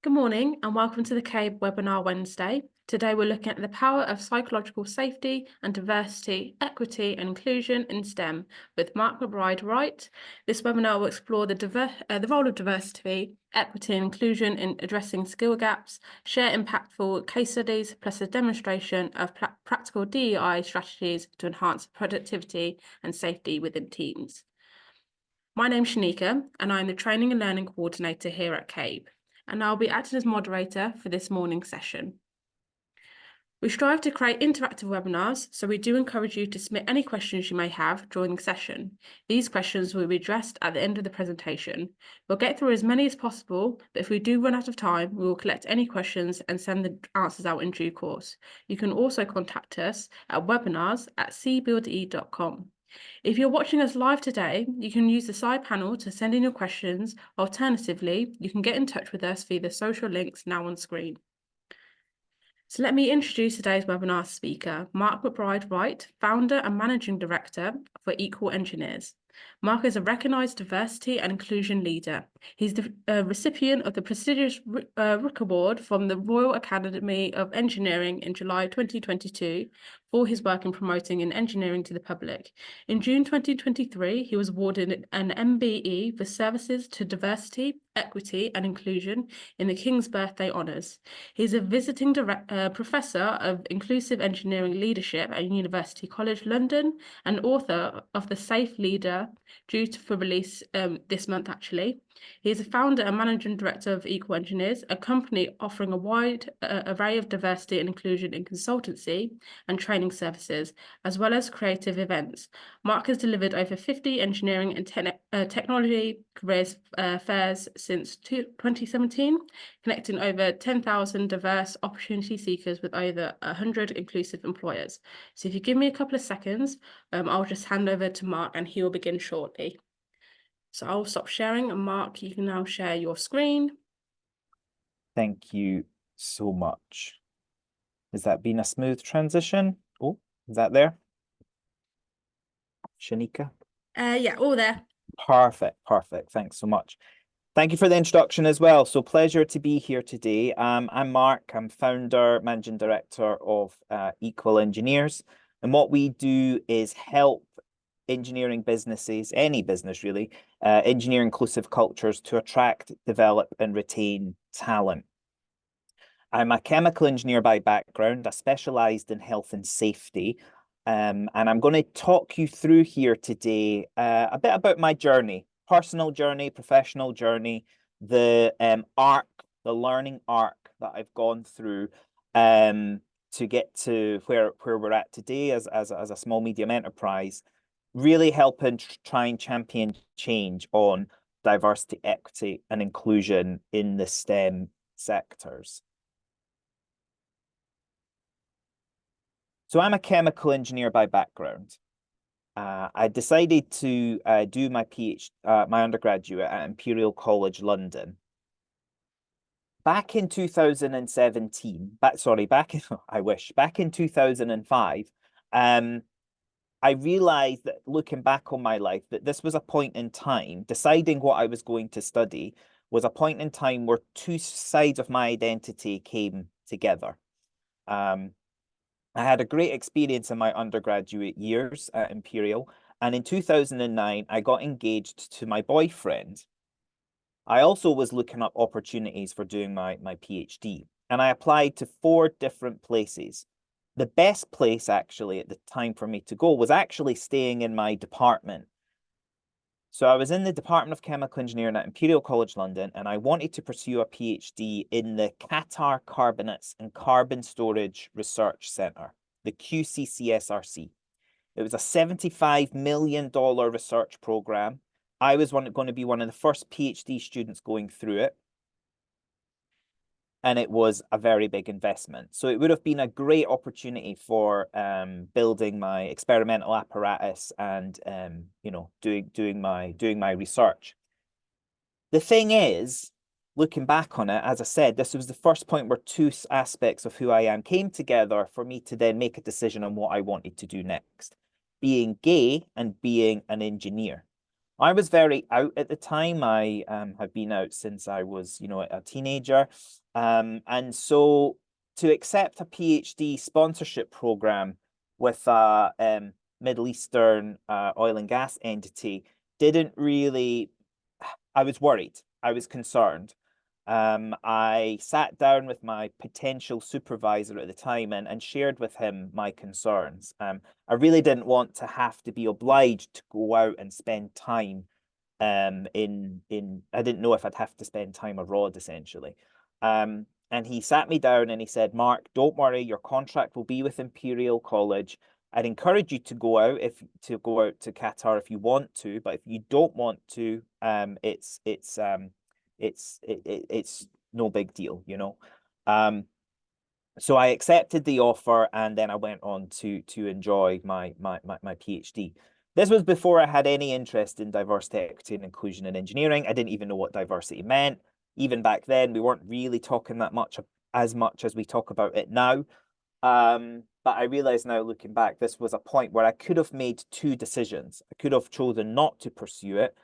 Good morning and welcome to the CABE webinar Wednesday. Today we're looking at the power of psychological safety and diversity, equity and inclusion in STEM with Mcbride-Wright. This webinar will explore the role of diversity, equity and inclusion in addressing skill gaps, share impactful case studies, plus a demonstration of practical DEI strategies to enhance productivity and safety within teams. My name's Shanika and I'm the Training and Learning Coordinator here at CABE, and I'll be acting as moderator for this morning's session. We strive to create interactive webinars, so we do encourage you to submit any questions you may have during the session. These questions will be addressed at the end of the presentation. We'll get through as many as possible, but if we do run out of time, we will collect any questions and send the answers out in due course. You can also contact us at webinars@cbuilde.com. If you're watching us live today, you can use the side panel to send in your questions. Alternatively, you can get in touch with us via the social links now on screen. So let me introduce today's webinar speaker, Mcbride-Wright, founder and managing director for Equal Engineers. Mark is a recognised diversity and inclusion leader. He's the recipient of the prestigious Rook Award from the Royal Academy of Engineering in July 2022 for his work in promoting engineering to the public. In June 2023, he was awarded an MBE for services to diversity, equity and inclusion in the King's Birthday Honours. He's a visiting professor of inclusive engineering leadership at University College London and author of The Safe Leader, due for release this month actually. He is a founder and managing director of Equal Engineers, a company offering a wide array of diversity and inclusion in consultancy and training services, as well as creative events. Mark has delivered over 50 engineering and technology careers fairs since 2017, connecting over 10,000 diverse opportunity seekers with over 100 inclusive employers. So if you give me a couple of seconds, I'll just hand over to Mark and he will begin shortly. So I'll stop sharing and Mark, you can now share your screen. Thank you so much. Has that been a smooth transition? Oh, is that there? Shanika? Yeah, all there. Perfect. Thanks so much. Thank you for the introduction as well. So pleasure to be here today. I'm Mark. I'm founder, managing director of Equal Engineers. And what we do is help engineering businesses, any business really, engineer inclusive cultures to attract, develop and retain talent. I'm a chemical engineer by background. I specialised in health and safety. And I'm going to talk you through here today a bit about my journey, personal journey, professional journey, the learning arc that I've gone through to get to where we're at today as a small medium enterprise, really helping try and champion change on diversity, equity and inclusion in the STEM sectors. So I'm a chemical engineer by background. I decided to do my my undergraduate at Imperial College London. Back in 2017, back in 2005, I realized that looking back on my life, that this was a point in time, deciding what I was going to study was a point in time where two sides of my identity came together. I had a great experience in my undergraduate years at Imperial, and in 2009, I got engaged to my boyfriend. I also was looking up opportunities for doing my PhD, and I applied to 4 different places. The best place actually at the time for me to go was actually staying in my department. So I was in the Department of Chemical Engineering at Imperial College London, and I wanted to pursue a PhD in the Qatar Carbonates and Carbon Storage Research Centre, the QCCSRC. It was a $75 million research program. I was going to be one of the first PhD students going through it. And it was a very big investment. So it would have been a great opportunity for building my experimental apparatus and doing my research. The thing is, looking back on it, as I said, this was the first point where 2 aspects of who I am came together for me to then make a decision on what I wanted to do next, being gay and being an engineer. I was very out at the time. I have been out since I was, a teenager. And so to accept a PhD sponsorship program with a Middle Eastern oil and gas entity didn't really, I was worried. I was concerned. I sat down with my potential supervisor at the time and shared with him my concerns. I really didn't want to have to be obliged to go out and spend time I didn't know if I'd have to spend time abroad essentially. And he sat me down and he said, Mark, don't worry, your contract will be with Imperial College. I'd encourage you to go out to Qatar if you want to, but if you don't want to, it's no big deal, So I accepted the offer and then I went on to enjoy my PhD. This was before I had any interest in diversity, equity, and inclusion in engineering. I didn't even know what diversity meant. Even back then, we weren't really talking that much as we talk about it now. But I realize now, looking back, this was a point where I could have made two decisions. I could have chosen not to pursue it,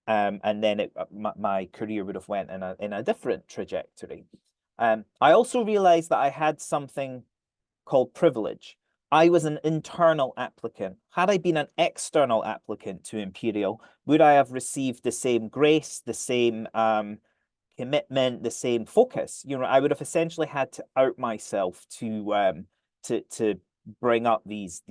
and then my career would have went in a different trajectory. I also realized that I had something called privilege. I was an internal applicant. Had I been an external applicant to Imperial, would I have received the same grace, the same commitment, the same focus? I would have essentially had to out myself to bring up these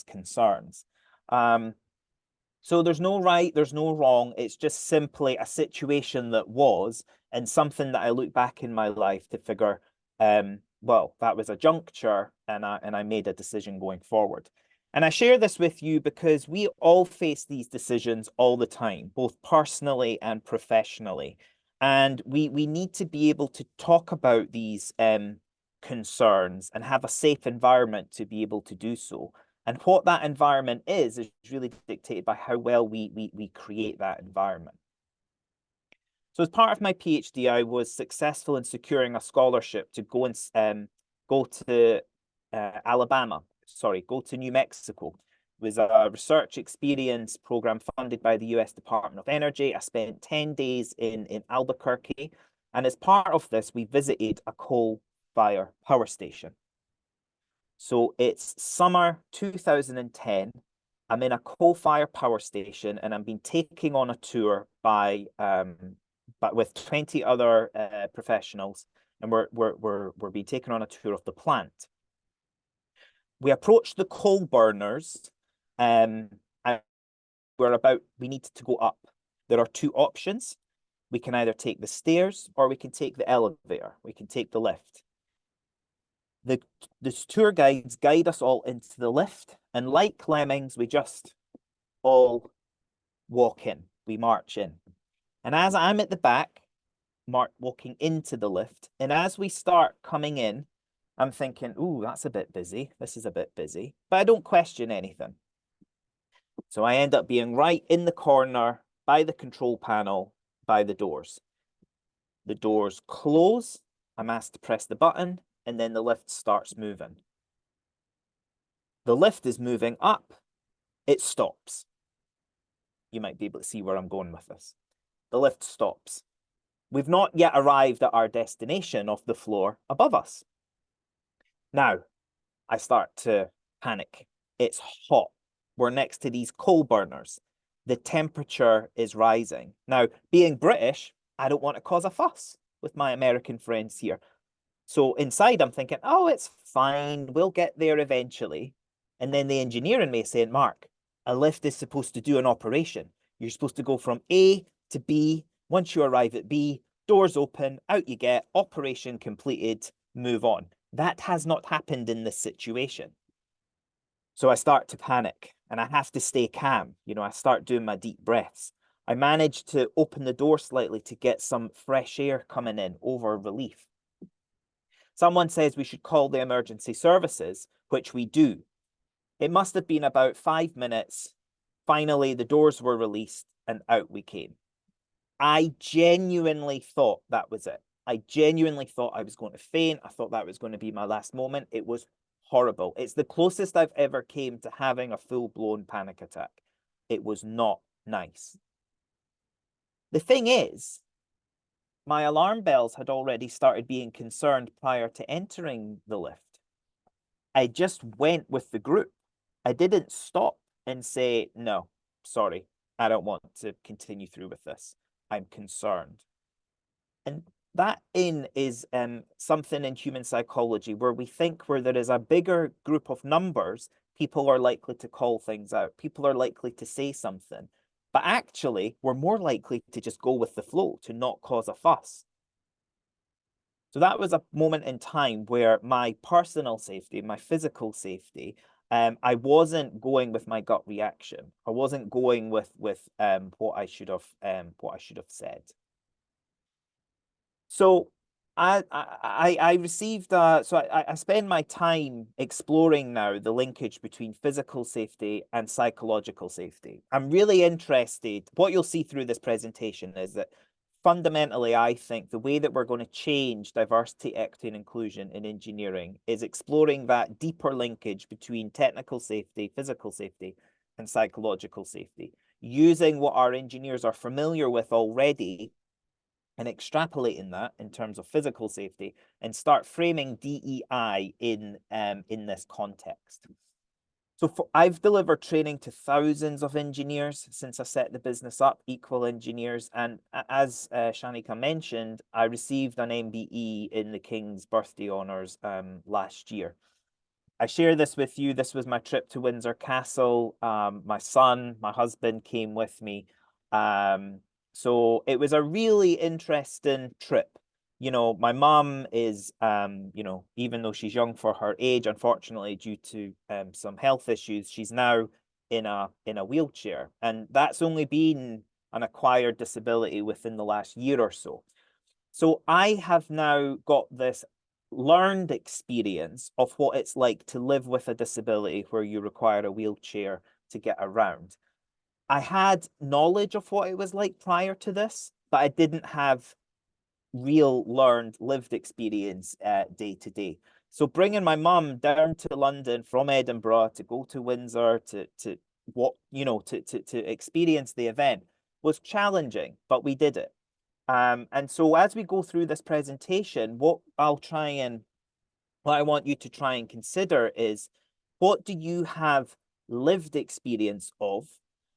concerns. So there's no right, there's no wrong. It's just simply a situation that was, and something that I look back in my life to figure, well, that was a juncture, and I made a decision going forward. And I share this with you because we all face these decisions all the time, both personally and professionally. And we need to be able to talk about these concerns and have a safe environment to be able to do so. And what that environment is really dictated by how well we create that environment. So as part of my PhD, I was successful in securing a scholarship to go to go to New Mexico. It was a research experience program funded by the US Department of Energy. I spent 10 days in Albuquerque. And as part of this, we visited a coal-fired power station. So it's summer 2010. I'm in a coal-fired power station and I'm being taken on a tour but with 20 other professionals, and we're being taken on a tour of the plant. We approached the coal burners, and we need to go up. There are two options. We can either take the stairs or we can take the elevator. We can take the lift. The tour guides guide us all into the lift, and like lemmings, we just all walk in. We march in. And as I'm at the back, walking into the lift, and as we start coming in, I'm thinking, ooh, that's a bit busy. This is a bit busy. But I don't question anything. So I end up being right in the corner by the control panel, by the doors. The doors close. I'm asked to press the button, and then the lift starts moving. The lift is moving up. It stops. You might be able to see where I'm going with this. The lift stops. We've not yet arrived at our destination of the floor above us. Now, I start to panic. It's hot. We're next to these coal burners. The temperature is rising. Now, being British, I don't want to cause a fuss with my American friends here. So inside, I'm thinking, oh, it's fine. We'll get there eventually. And then the engineer in me is saying, Mark, a lift is supposed to do an operation. You're supposed to go from A to B. Once you arrive at B, doors open, out you get, operation completed, move on. That has not happened in this situation. So I start to panic and I have to stay calm. I start doing my deep breaths. I manage to open the door slightly to get some fresh air coming in over relief. Someone says we should call the emergency services, which we do. It must have been about 5 minutes. Finally, the doors were released and out we came. I genuinely thought that was it. I genuinely thought I was going to faint. I thought that was going to be my last moment. It was horrible. It's the closest I've ever came to having a full-blown panic attack. It was not nice. The thing is, my alarm bells had already started being concerned prior to entering the lift. I just went with the group. I didn't stop and say, no, sorry, I don't want to continue through with this. I'm concerned. And that is something in human psychology where we think where there is a bigger group of numbers, people are likely to call things out. People are likely to say something. But actually, we're more likely to just go with the flow, to not cause a fuss. So that was a moment in time where my personal safety, my physical safety, I wasn't going with my gut reaction. I wasn't going with what I should have said. So I received so I spend my time exploring now the linkage between physical safety and psychological safety. I'm really interested. What you'll see through this presentation is that fundamentally, I think the way that we're going to change diversity, equity, and inclusion in engineering is exploring that deeper linkage between technical safety, physical safety, and psychological safety, using what our engineers are familiar with already and extrapolating that in terms of physical safety and start framing DEI in this context. So I've delivered training to thousands of engineers since I set the business up, Equal Engineers. And as Shanika mentioned, I received an MBE in the King's Birthday Honours last year. I share this with you. This was my trip to Windsor Castle. My son, my husband came with me. So it was a really interesting trip. You know, my mum is, you know, even though she's young for her age, unfortunately, due to some health issues, she's now in a wheelchair. And that's only been an acquired disability within the last year or so. So I have now got this learned experience of what it's like to live with a disability where you require a wheelchair to get around. I had knowledge of what it was like prior to this, but I didn't have real learned lived experience day to day. So bringing my mum down to London from Edinburgh to go to Windsor to what, you know, to experience the event was challenging, but we did it. And so as we go through this presentation, what I want you to try and consider is, what do you have lived experience of,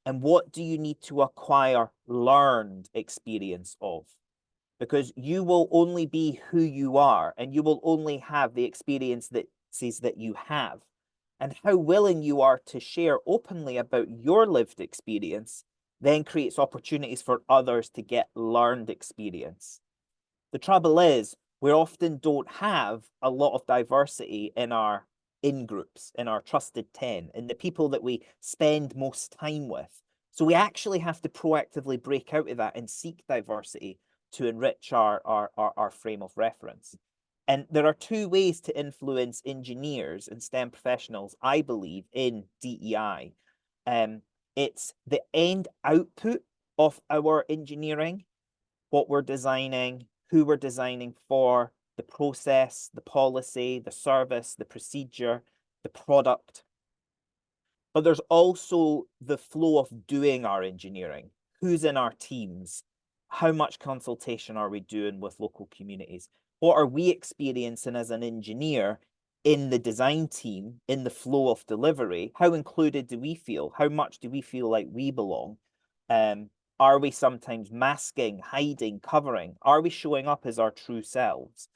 and what do you need to acquire learned experience of? Because you will only be who you are, and you will only have the experience that says that you have. And how willing you are to share openly about your lived experience then creates opportunities for others to get learned experience. The trouble is, we often don't have a lot of diversity in our in-groups, in our trusted 10, in the people that we spend most time with. So we actually have to proactively break out of that and seek diversity to enrich our frame of reference. And there are two ways to influence engineers and STEM professionals, I believe, in DEI. It's the end output of our engineering, what we're designing, who we're designing for, the process, the policy, the service, the procedure, the product. But there's also the flow of doing our engineering. Who's in our teams? How much consultation are we doing with local communities? What are we experiencing as an engineer in the design team, in the flow of delivery? How included do we feel? How much do we feel like we belong? Are we sometimes masking, hiding, covering? Are we showing up as our true selves?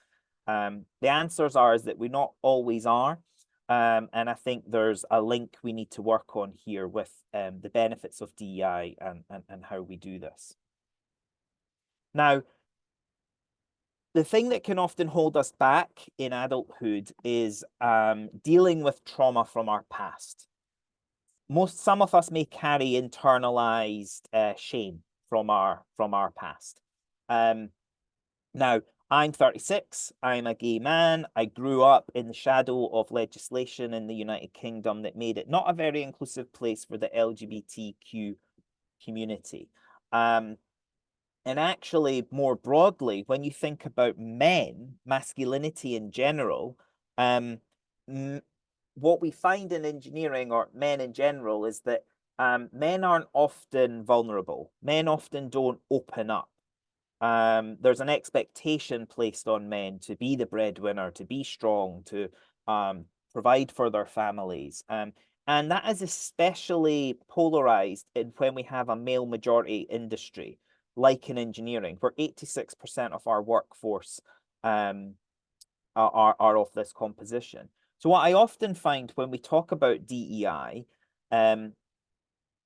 The answers are is that we not always are. And I think there's a link we need to work on here with the benefits of DEI and how we do this. Now, the thing that can often hold us back in adulthood is dealing with trauma from our past. Some of us may carry internalized shame from our past. Now, I'm 36, I'm a gay man. I grew up in the shadow of legislation in the United Kingdom that made it not a very inclusive place for the LGBTQ community. And actually, more broadly, when you think about men, masculinity in general, what we find in engineering, or men in general, is that men aren't often vulnerable. Men often don't open up. There's an expectation placed on men to be the breadwinner, to be strong, to provide for their families. And that is especially polarized when we have a male majority industry, like in engineering, where 86% of our workforce are of this composition. So what I often find when we talk about DEI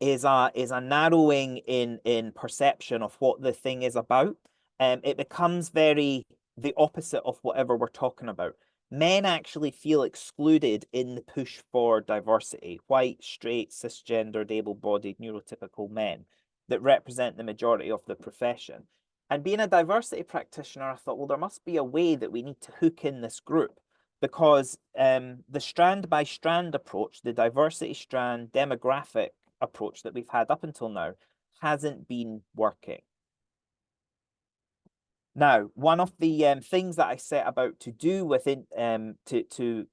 is a narrowing in perception of what the thing is about. It becomes very the opposite of whatever we're talking about. Men actually feel excluded in the push for diversity. White, straight, cisgendered, able-bodied, neurotypical men that represent the majority of the profession. And being a diversity practitioner, I thought, well, there must be a way that we need to hook in this group, because the strand by strand approach, the diversity strand demographic approach that we've had up until now hasn't been working. Now, one of the things that I set about to do within to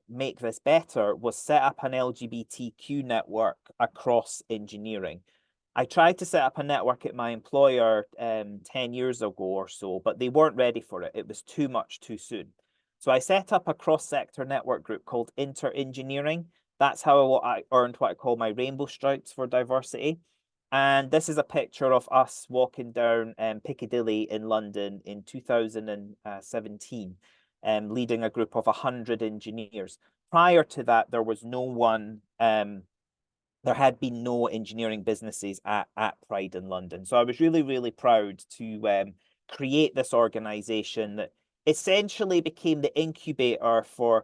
make this better was set up an LGBTQ network across engineering. I tried to set up a network at my employer 10 years ago or so, but they weren't ready for it. It was too much too soon. So I set up a cross-sector network group called Inter-Engineering. That's how I earned what I call my Rainbow Stripes for diversity. And this is a picture of us walking down Piccadilly in London in 2017, leading a group of 100 engineers. Prior to that, there was no one, there had been no engineering businesses at Pride in London. So I was really, really proud to create this organization that essentially became the incubator for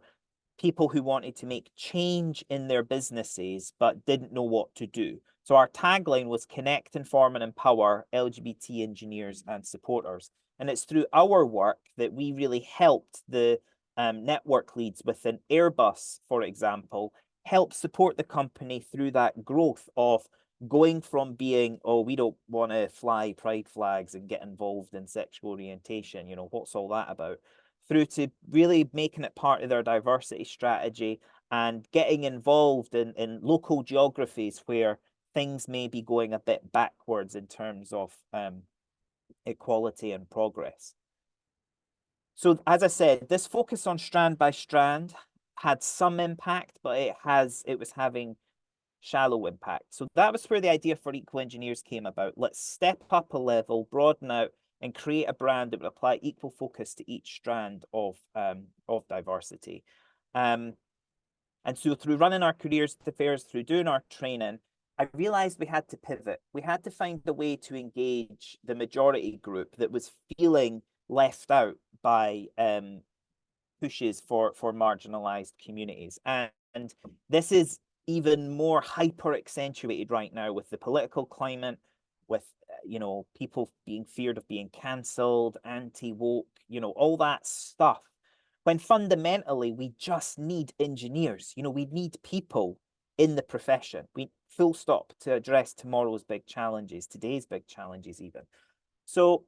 people who wanted to make change in their businesses but didn't know what to do. So our tagline was connect, inform, and empower LGBT engineers and supporters. And it's through our work that we really helped the network leads within Airbus, for example, help support the company through that growth of going from being, oh, we don't want to fly pride flags and get involved in sexual orientation, you know, what's all that about, through to really making it part of their diversity strategy and getting involved in local geographies where things may be going a bit backwards in terms of equality and progress. So as I said, this focus on strand by strand had some impact, but it was having shallow impact. So that was where the idea for Equal Engineers came about. Let's step up a level, broaden out, and create a brand that would apply equal focus to each strand of diversity. And so through running our careers affairs, through doing our training, I realized we had to pivot. We had to find a way to engage the majority group that was feeling left out by pushes for marginalized communities. And this is even more hyper accentuated right now with the political climate, with you know, people being feared of being cancelled, anti-woke, you know, all that stuff. When fundamentally we just need engineers, you know, we need people in the profession. We full stop to address tomorrow's big challenges, today's big challenges even. So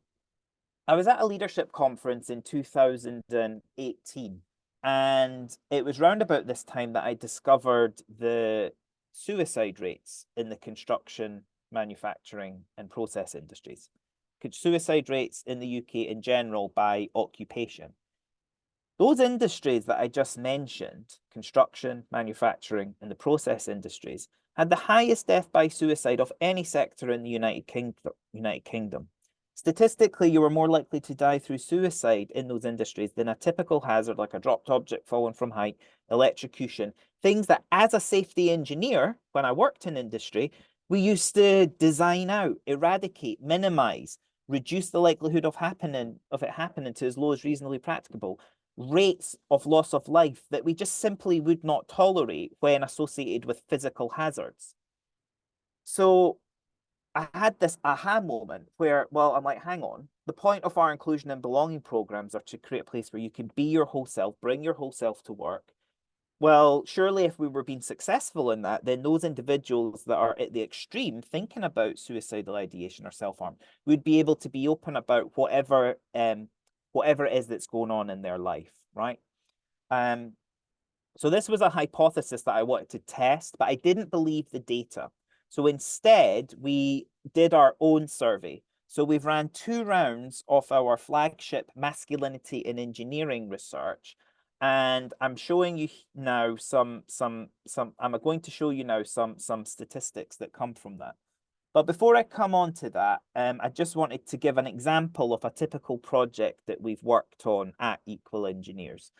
I was at a leadership conference in 2018, and it was round about this time that I discovered the suicide rates in the construction, manufacturing, and process industries. Suicide rates in the UK in general by occupation. Those industries that I just mentioned, construction, manufacturing, and the process industries, had the highest death by suicide of any sector in the United Kingdom. Statistically, you were more likely to die through suicide in those industries than a typical hazard like a dropped object falling from height, electrocution, things that as a safety engineer, when I worked in industry, we used to design out, eradicate, minimize, reduce the likelihood of it happening to as low as reasonably practicable. Rates of loss of life that we just simply would not tolerate when associated with physical hazards. So I had this aha moment where, well, I'm like, hang on, the point of our inclusion and belonging programs are to create a place where you can be your whole self, bring your whole self to work. Well, surely if we were being successful in that, then those individuals that are at the extreme thinking about suicidal ideation or self-harm would be able to be open about whatever it is that's going on in their life, right? So this was a hypothesis that I wanted to test, but I didn't believe the data. So instead, we did our own survey. So we've ran 2 rounds of our flagship masculinity in engineering research. And I'm showing you now I'm going to show you now some statistics that come from that. But before I come on to that, I just wanted to give an example of a typical project that we've worked on at Equal Engineers.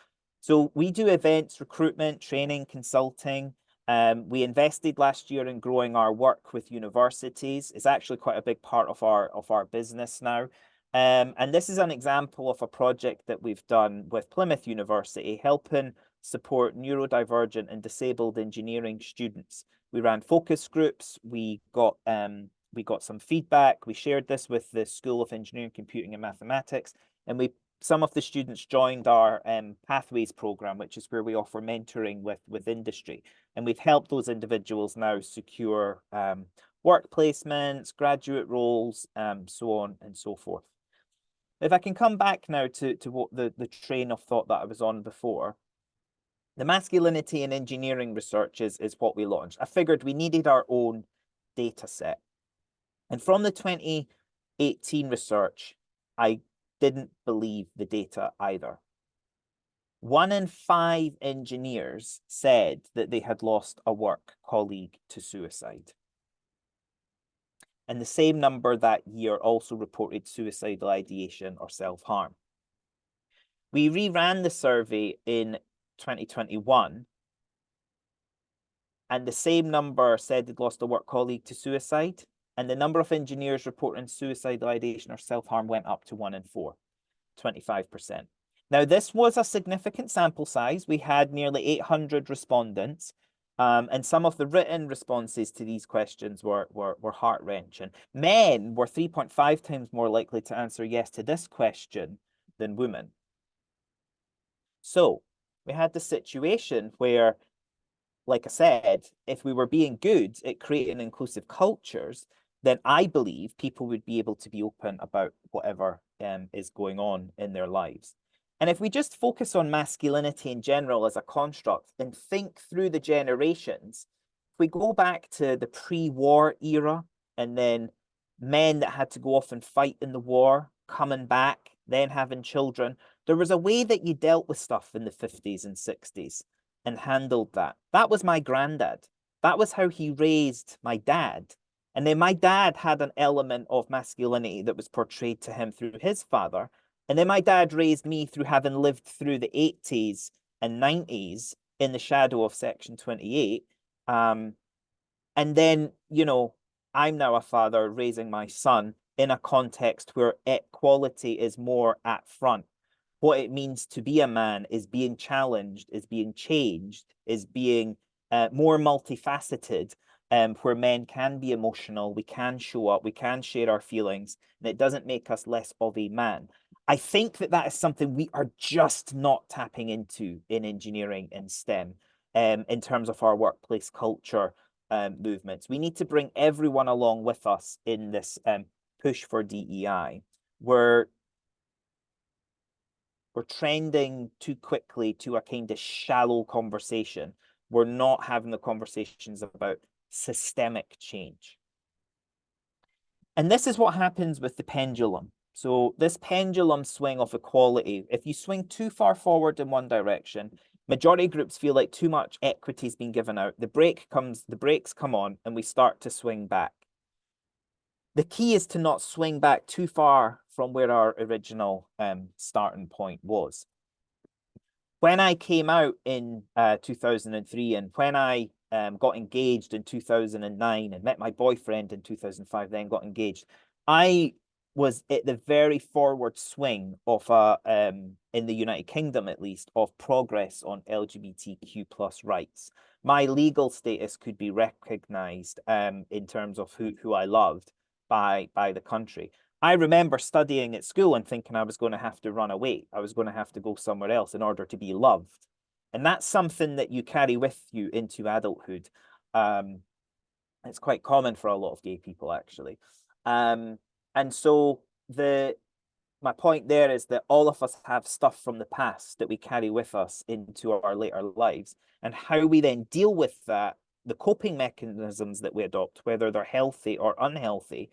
So we do events, recruitment, training, consulting. We invested last year in growing our work with universities. It's actually quite a big part of our business now. And this is an example of a project that we've done with Plymouth University, helping support neurodivergent and disabled engineering students. We ran focus groups. We got some feedback. We shared this with the School of Engineering, Computing and Mathematics, and some of the students joined our Pathways program, which is where we offer mentoring with industry. And we've helped those individuals now secure work placements, graduate roles, so on and so forth. If I can come back now to what the train of thought that I was on before. The masculinity in engineering research is what we launched. I figured we needed our own data set. And from the 2018 research, I didn't believe the data either. 1 in 5 engineers said that they had lost a work colleague to suicide. And the same number that year also reported suicidal ideation or self-harm. We reran the survey in 2021, and the same number said they'd lost a work colleague to suicide, and the number of engineers reporting suicidal ideation or self-harm went up to 1 in 4, 25%. Now, this was a significant sample size. We had nearly 800 respondents, and some of the written responses to these questions were heart-wrenching. Men were 3.5 times more likely to answer yes to this question than women. So we had the situation where, like I said, if we were being good at creating inclusive cultures, then I believe people would be able to be open about whatever is going on in their lives. And if we just focus on masculinity in general as a construct and think through the generations, if we go back to the pre-war era and then men that had to go off and fight in the war, coming back, then having children, there was a way that you dealt with stuff in the 50s and 60s and handled that. That was my granddad. That was how he raised my dad. And then my dad had an element of masculinity that was portrayed to him through his father. And then my dad raised me through having lived through the 80s and 90s in the shadow of Section 28. And then, you know, I'm now a father raising my son in a context where equality is more at front. What it means to be a man is being challenged, is being changed, is being more multifaceted, where men can be emotional, we can show up, we can share our feelings, and it doesn't make us less of a man. I think that is something we are just not tapping into in engineering and STEM in terms of our workplace culture movements. We need to bring everyone along with us in this push for DEI. We're trending too quickly to a kind of shallow conversation. We're not having the conversations about systemic change. And this is what happens with the pendulum. So this pendulum swing of equality, if you swing too far forward in one direction, majority groups feel like too much equity is being given out. The brakes come on, and we start to swing back. The key is to not swing back too far from where our original starting point was. When I came out in 2003, and when I got engaged in 2009 and met my boyfriend in 2005, then got engaged, I was at the very forward swing of in the United Kingdom, at least, of progress on LGBTQ+ rights. My legal status could be recognized in terms of who I loved by the country. I remember studying at school and thinking I was going to have to run away. I was going to have to go somewhere else in order to be loved. And that's something that you carry with you into adulthood. It's quite common for a lot of gay people, actually. And so my point there is that all of us have stuff from the past that we carry with us into our later lives. And how we then deal with that the coping mechanisms that we adopt, whether they're healthy or unhealthy,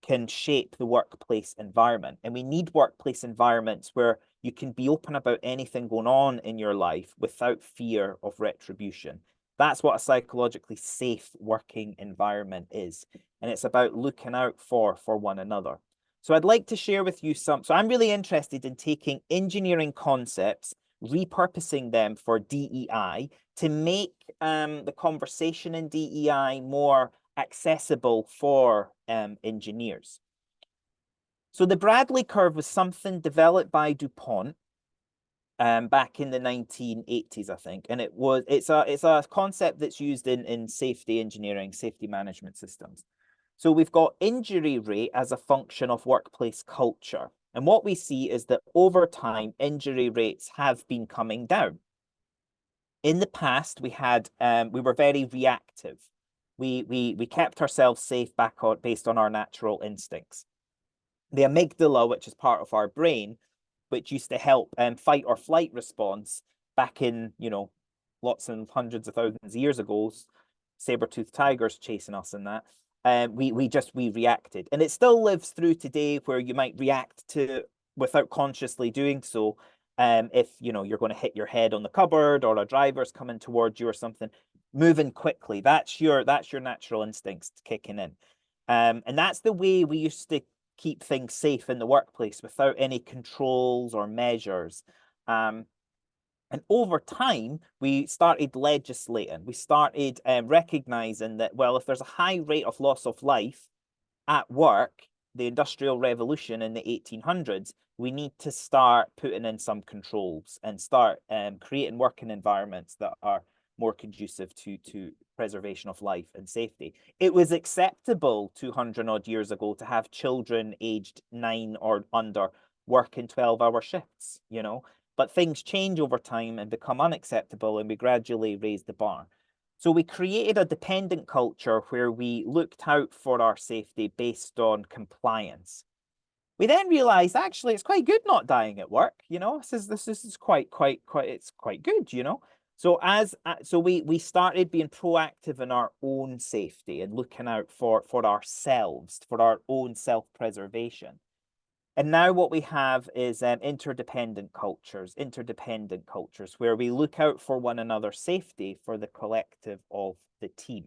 can shape the workplace environment. And we need workplace environments where you can be open about anything going on in your life without fear of retribution. That's what a psychologically safe working environment is. And it's about looking out for one another. So I'd like to share with you so I'm really interested in taking engineering concepts, repurposing them for DEI to make the conversation in DEI more accessible for engineers. So the Bradley curve was something developed by DuPont back in the 1980s, I think, and it's a concept that's used in safety engineering, safety management systems. So we've got injury rate as a function of workplace culture, and what we see is that over time injury rates have been coming down. In the past, we were very reactive. We kept ourselves safe based on our natural instincts. The amygdala, which is part of our brain, which used to help fight or flight response back in, lots and hundreds of thousands of years ago, saber-toothed tigers chasing us and that, we reacted. And it still lives through today where you might react to without consciously doing so. If you're going to hit your head on the cupboard or a driver's coming towards you or something, moving quickly, that's your natural instincts kicking in. And that's the way we used to keep things safe in the workplace without any controls or measures. And over time, we started legislating. We started recognizing that, well, if there's a high rate of loss of life at work, the Industrial Revolution in the 1800s, we need to start putting in some controls and start creating working environments that are more conducive to preservation of life and safety. It was acceptable 200 odd years ago to have children aged 9 or under working 12-hour shifts, but things change over time and become unacceptable, and we gradually raise the bar. So we created a dependent culture where we looked out for our safety based on compliance. We then realized actually it's quite good not dying at work. This is quite it's quite good. So we started being proactive in our own safety and looking out for ourselves, for our own self-preservation. And now what we have is interdependent cultures where we look out for one another's safety for the collective of the team.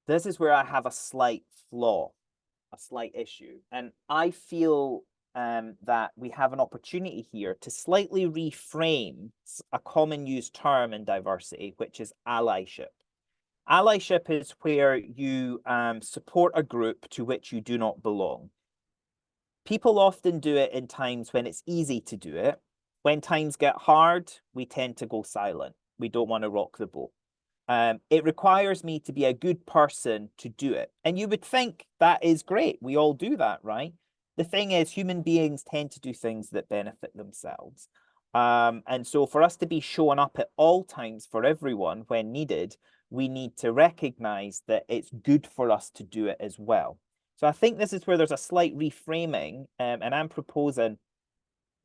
This is where I have a slight flaw, a slight issue. And I feel that we have an opportunity here to slightly reframe a common used term in diversity, which is allyship. Allyship is where you support a group to which you do not belong. People often do it in times when it's easy to do it. When times get hard, we tend to go silent. We don't want to rock the boat. It requires me to be a good person to do it. And you would think that is great. We all do that, right? The thing is, human beings tend to do things that benefit themselves. And so for us to be showing up at all times for everyone when needed, we need to recognize that it's good for us to do it as well. So I think this is where there's a slight reframing, and I'm proposing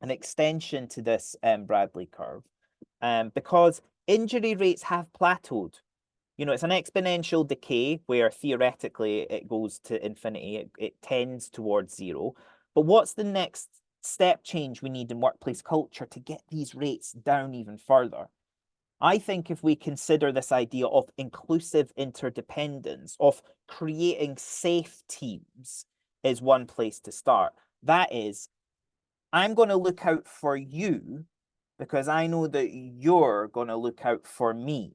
an extension to this Bradley curve, because injury rates have plateaued. It's an exponential decay where theoretically it goes to infinity. It tends towards zero. But what's the next step change we need in workplace culture to get these rates down even further? I think if we consider this idea of inclusive interdependence, of creating safe teams, is one place to start. That is, I'm going to look out for you because I know that you're going to look out for me.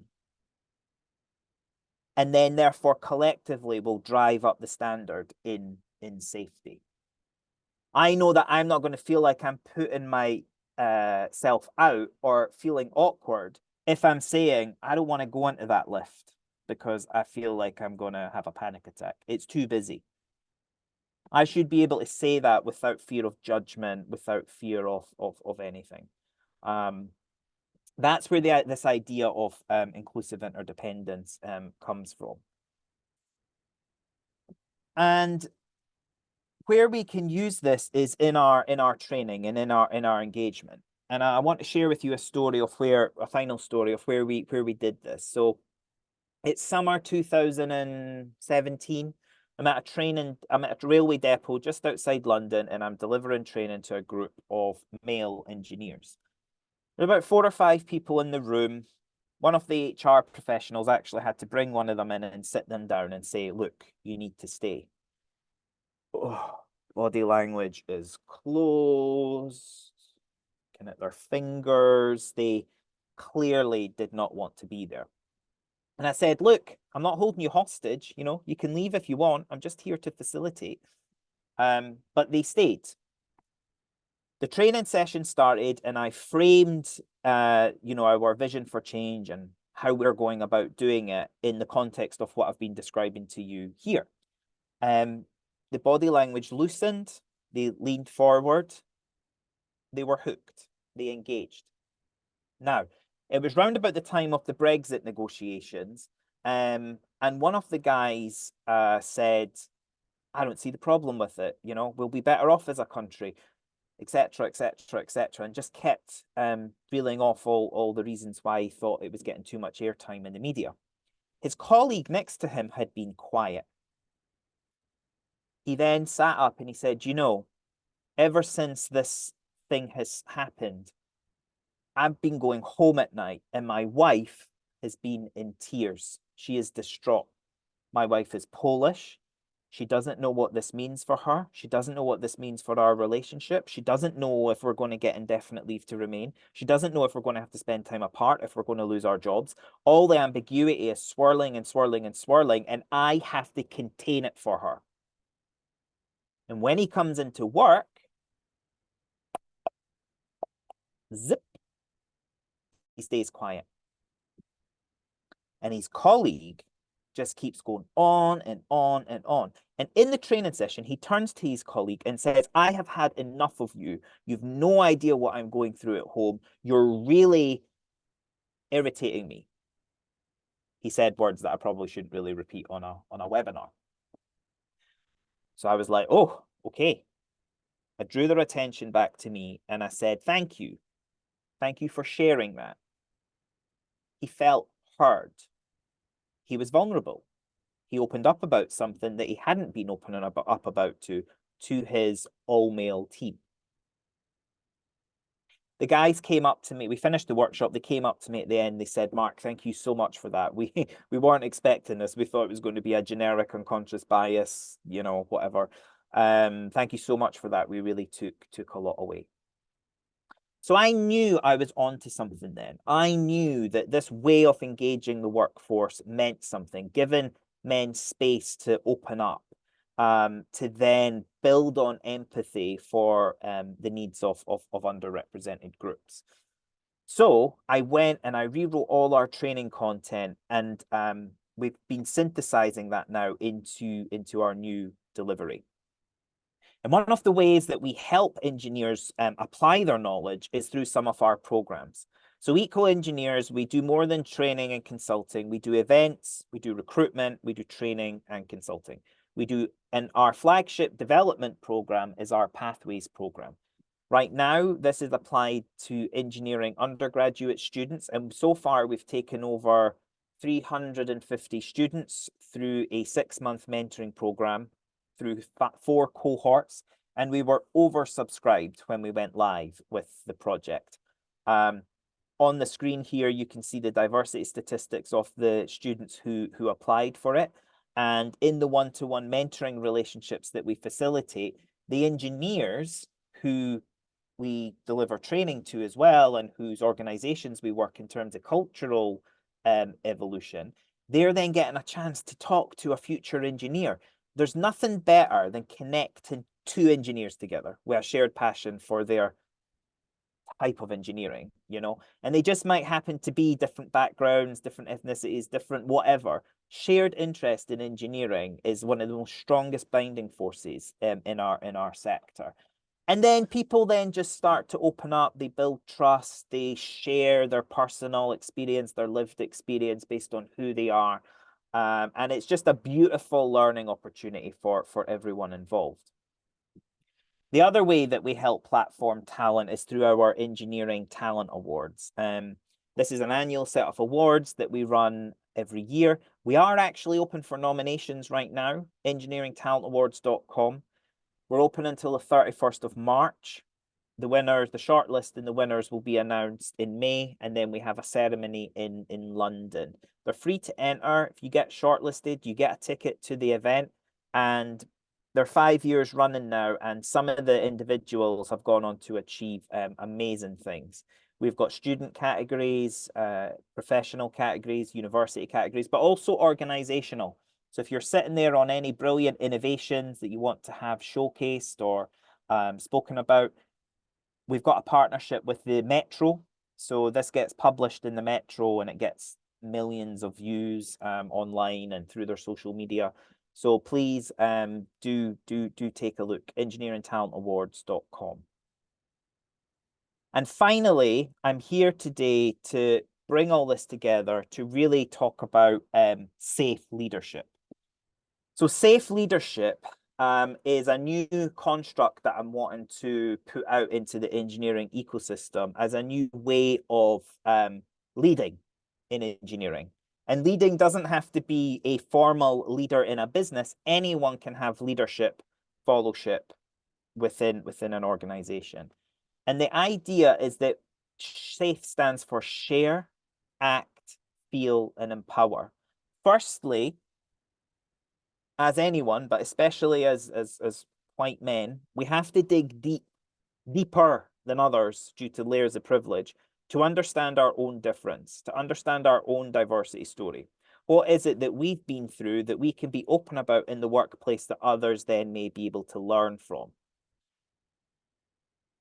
And then therefore collectively will drive up the standard in safety. I know that I'm not going to feel like I'm putting my self out or feeling awkward if I'm saying, I don't want to go into that lift because I feel like I'm going to have a panic attack. It's too busy. I should be able to say that without fear of judgment, without fear of anything. That's where this idea of inclusive interdependence comes from. And where we can use this is in our training and in our engagement. And I want to share with you a story of a final story of where we did this. So it's summer 2017. I'm at a railway depot just outside London, and I'm delivering training to a group of male engineers. There are about 4 or 5 people in the room. One of the HR professionals actually had to bring one of them in and sit them down and say, look, you need to stay. Oh, body language is closed, looking at their fingers. They clearly did not want to be there. And I said, look, I'm not holding you hostage. You know, you can leave if you want. I'm just here to facilitate. But they stayed. The training session started, and I framed, our vision for change and how we're going about doing it in the context of what I've been describing to you here. The body language loosened, they leaned forward, they were hooked, they engaged. Now, it was round about the time of the Brexit negotiations, and one of the guys said, I don't see the problem with it, you know, we'll be better off as a country, etc., etc., etc., and just kept reeling off all the reasons why he thought it was getting too much airtime in the media. His colleague next to him had been quiet. He then sat up and he said, you know, ever since this thing has happened, I've been going home at night and my wife has been in tears. She is distraught. My wife is Polish. She doesn't know what this means for her. She doesn't know what this means for our relationship. She doesn't know if we're going to get indefinite leave to remain. She doesn't know if we're going to have to spend time apart, if we're going to lose our jobs. All the ambiguity is swirling and swirling and swirling, and I have to contain it for her. And when he comes into work, zip, he stays quiet. And his colleague just keeps going on and on and on. And in the training session, he turns to his colleague and says, I have had enough of you. You've no idea what I'm going through at home. You're really irritating me. He said words that I probably shouldn't really repeat on a webinar. So I was like, oh, okay. I drew their attention back to me and I said, thank you. Thank you for sharing that. He felt heard. He was vulnerable. He opened up about something that he hadn't been opening up about to his all-male team. The guys came up to me. We finished the workshop. They came up to me at the end. They said, Mark, thank you so much for that. We weren't expecting this. We thought it was going to be a generic unconscious bias, you know, whatever. Thank you so much for that. We really took a lot away. So I knew I was onto something then. I knew that this way of engaging the workforce meant something, given men space to open up, to then build on empathy for the needs of underrepresented groups. So I went and I rewrote all our training content, and we've been synthesizing that now into our new delivery. And one of the ways that we help engineers apply their knowledge is through some of our programs. So Equal Engineers, we do more than training and consulting. We do events, we do recruitment, we do training and consulting. And our flagship development program is our Pathways program. Right now, this is applied to engineering undergraduate students. And so far, we've taken over 350 students through a 6-month mentoring program, through 4 cohorts, and we were oversubscribed when we went live with the project. On the screen here, you can see the diversity statistics of the students who applied for it. And in the one-to-one mentoring relationships that we facilitate, the engineers who we deliver training to as well, and whose organizations we work in terms of cultural evolution, they're then getting a chance to talk to a future engineer. There's nothing better than connecting 2 engineers together with a shared passion for their type of engineering, you know, and they just might happen to be different backgrounds, different ethnicities, different whatever. Shared interest in engineering is one of the most strongest binding forces in our sector. And then people then just start to open up, they build trust, they share their personal experience, their lived experience based on who they are. And it's just a beautiful learning opportunity for everyone involved. The other way that we help platform talent is through our Engineering Talent Awards. This is an annual set of awards that we run every year. We are actually open for nominations right now, engineeringtalentawards.com. We're open until the 31st of March. The winners, the shortlist and the winners will be announced in May, and then we have a ceremony in London. They're free to enter. If you get shortlisted, you get a ticket to the event, and they're 5 years running now, and some of the individuals have gone on to achieve amazing things. We've got student categories, professional categories, university categories, but also organizational. So if you're sitting there on any brilliant innovations that you want to have showcased or spoken about, we've got a partnership with the Metro. So this gets published in the Metro and it gets millions of views online and through their social media. So please do take a look, engineeringtalentawards.com. And finally, I'm here today to bring all this together to really talk about safe leadership. So safe leadership is a new construct that I'm wanting to put out into the engineering ecosystem as a new way of leading in engineering. And leading doesn't have to be a formal leader in a business. Anyone can have leadership, fellowship within an organization. And the idea is that SAFE stands for share, act, feel, and empower. Firstly, as anyone, but especially as white men, we have to dig deeper than others due to layers of privilege to understand our own difference, to understand our own diversity story. What is it that we've been through that we can be open about in the workplace that others then may be able to learn from?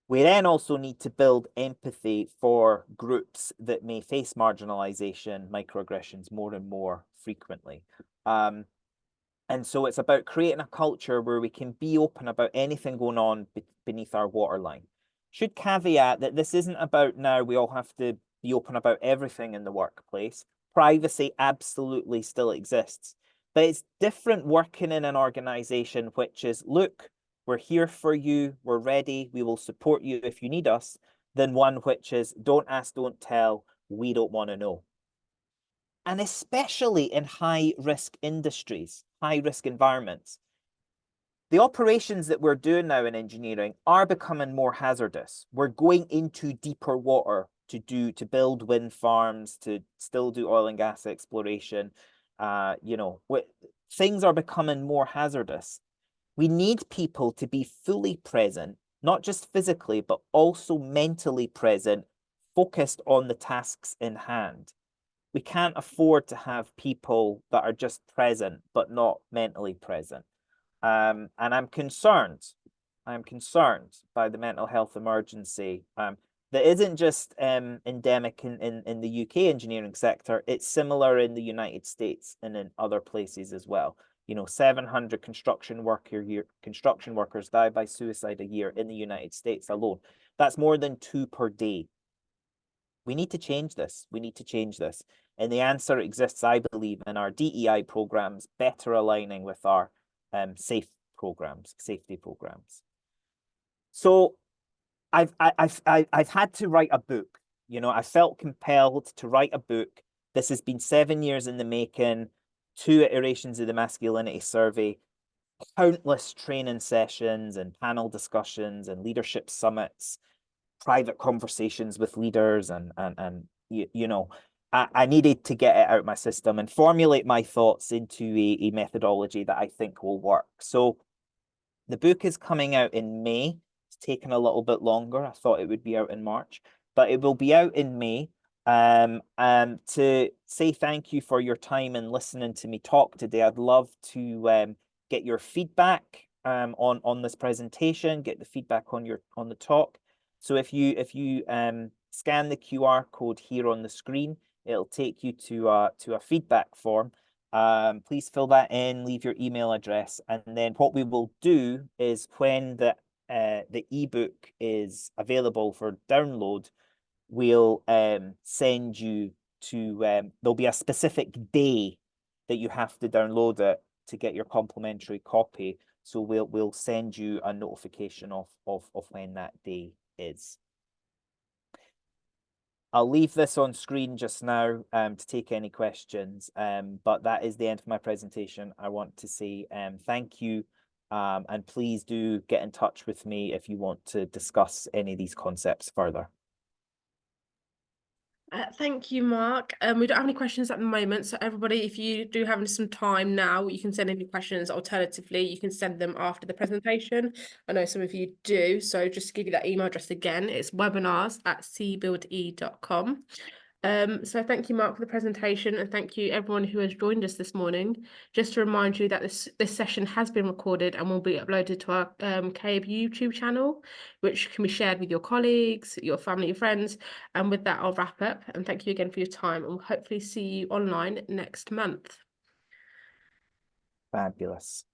We then also need to build empathy for groups that may face marginalization, microaggressions more and more frequently. And so it's about creating a culture where we can be open about anything going on beneath our waterline. Should caveat that this isn't about now we all have to be open about everything in the workplace. Privacy absolutely still exists. But it's different working in an organization which is, look, we're here for you, we're ready, we will support you if you need us, than one which is, don't ask, don't tell, we don't want to know. And especially in high-risk industries, high-risk environments. The operations that we're doing now in engineering are becoming more hazardous. We're going into deeper water to build wind farms, to still do oil and gas exploration. Things are becoming more hazardous. We need people to be fully present, not just physically, but also mentally present, focused on the tasks in hand. We can't afford to have people that are just present, but not mentally present. And I'm concerned by the mental health emergency that isn't just endemic in the UK engineering sector. It's similar in the United States and in other places as well. 700 construction workers die by suicide a year in the United States alone. That's more than 2 per day. We need to change this. We need to change this. And the answer exists, I believe, in our DEI programs, better aligning with our safety programs. So I've had to write a book. I felt compelled to write a book. This has been 7 years in the making, 2 iterations of the masculinity survey, countless training sessions and panel discussions and leadership summits, private conversations with leaders, and I needed to get it out of my system and formulate my thoughts into a methodology that I think will work. So the book is coming out in May. It's taken a little bit longer. I thought it would be out in March, but it will be out in May. To say thank you for your time and listening to me talk today. I'd love to get your feedback on this presentation, get the feedback on the talk. So if you scan the QR code here on the screen, it'll take you to a feedback form. Please fill that in, leave your email address, and then what we will do is when the ebook is available for download, we'll send you to there'll be a specific day that you have to download it to get your complimentary copy. So we'll send you a notification of when that day is. I'll leave this on screen just now to take any questions, but that is the end of my presentation. I want to say thank you, and please do get in touch with me if you want to discuss any of these concepts further. Thank you, Mark. We don't have any questions at the moment, so everybody, if you do have some time now, you can send any questions. Alternatively, you can send them after the presentation. I know some of you do, so just to give you that email address again, it's webinars@cbuilde.com. So thank you, Mark, for the presentation, and thank you everyone who has joined us this morning. Just to remind you that this session has been recorded and will be uploaded to our KAB YouTube channel, which can be shared with your colleagues, your family, your friends. And with that, I'll wrap up. And thank you again for your time, and we'll hopefully see you online next month. Fabulous.